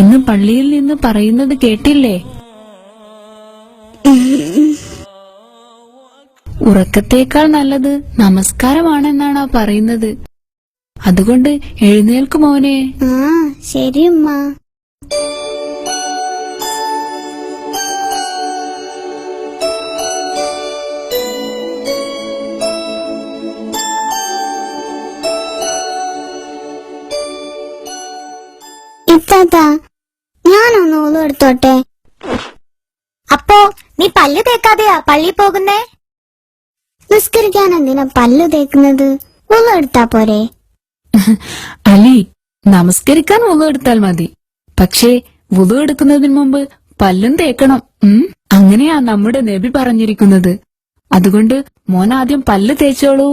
എന്ന് പള്ളിയിൽ നിന്ന് പറയുന്നത് കേട്ടില്ലേ? ഉറക്കത്തേക്കാൾ നല്ലത് നമസ്കാരമാണെന്നാണ് പറയുന്നത്. അതുകൊണ്ട് എഴുന്നേൽക്കു മോനെ. ശരി ഉമ്മ. ഇത്താത്ത, ഞാനൊന്ന് ഊളു എടുത്തോട്ടെ. അപ്പോ നീ പല്ല് തേക്കാതെയാ പള്ളി പോകുന്നേ? നിസ്കരിക്കാൻ എന്തിനാ പല്ല് തേക്കുന്നത്? ഊളു എടുത്താ പോരെ? അലി, നമസ്കരിക്കാൻ വുളു എടുത്താൽ മതി. പക്ഷേ വുളു എടുക്കുന്നതിന് മുമ്പ് പല്ലും തേക്കണം. അങ്ങനെയാ നമ്മുടെ നബി പറഞ്ഞിരിക്കുന്നത്. അതുകൊണ്ട് മോൻ ആദ്യം പല്ല് തേച്ചോളൂ.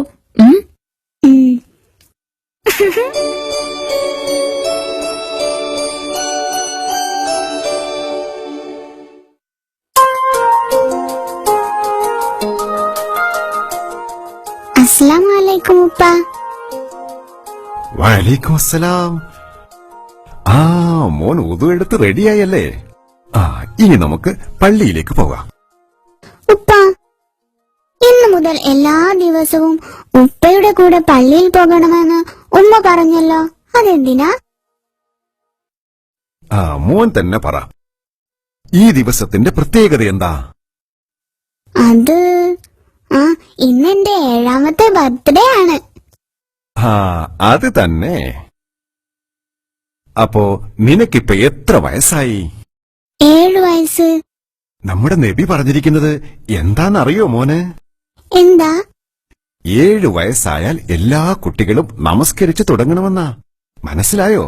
അസ്സലാമു അലൈക്കും ഉപ്പ. വഅലൈക്കും അസ്സലാം. മോൻ ഉദു എടുത്ത് റെഡിയായല്ലേ? ഇനി നമുക്ക് പള്ളിയിലേക്ക് പോകാം. ഉപ്പ, ഇന്നു മുതൽ എല്ലാ ദിവസവും ഉപ്പയുടെ കൂടെ പള്ളിയിൽ പോകണമെന്ന് ഉമ്മ പറഞ്ഞല്ലോ, അതെന്തിനാ? മോൻ തന്നെ പറ, ഈ ദിവസത്തിന്റെ പ്രത്യേകത എന്താ? അത് ഇന്നെന്റെ 7ാമത്തെ ബർത്ത്ഡേ ആണ്. അത് തന്നെ. അപ്പോ നിനക്കിപ്പോ എത്ര വയസ്സായി? 7 വയസ്സ്. നമ്മുടെ നബി പറഞ്ഞിരിക്കുന്നത് എന്താന്നറിയോ മോന്? എന്താ? 7 വയസ്സായാൽ എല്ലാ കുട്ടികളും നമസ്കരിച്ചു തുടങ്ങണമെന്നാ. മനസ്സിലായോ?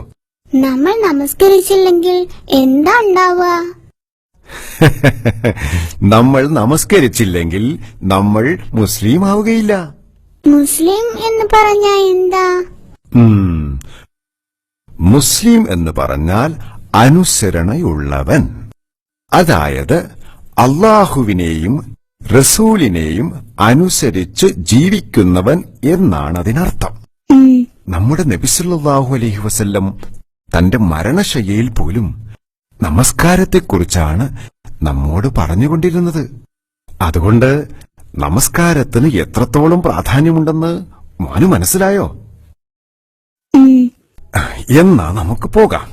നമ്മൾ നമസ്കരിച്ചില്ലെങ്കിൽ എന്താ ഉണ്ടാവുക? നമ്മൾ നമസ്കരിച്ചില്ലെങ്കിൽ നമ്മൾ മുസ്ലിം ആവുകയില്ല. മുസ്ലിം എന്ന് പറഞ്ഞാ എന്താ? മുസ്ലിം എന്ന് പറഞ്ഞാൽ അനുസരണയുള്ളവൻ. അതായത് അള്ളാഹുവിനെയും റസൂലിനെയും അനുസരിച്ച് ജീവിക്കുന്നവൻ എന്നാണ് അതിനർത്ഥം. നമ്മുടെ നബി സല്ലല്ലാഹു അലൈഹി വസല്ലം തന്റെ മരണശയ്യയിൽ പോലും നമസ്കാരത്തെക്കുറിച്ചാണ് നമ്മോട് പറഞ്ഞുകൊണ്ടിരുന്നത്. അതുകൊണ്ട് നമസ്കാരത്തിന് എത്രത്തോളം പ്രാധാന്യമുണ്ടെന്ന് മോന് മനസ്സിലായോ? എന്നാ നമുക്ക് പോകാം.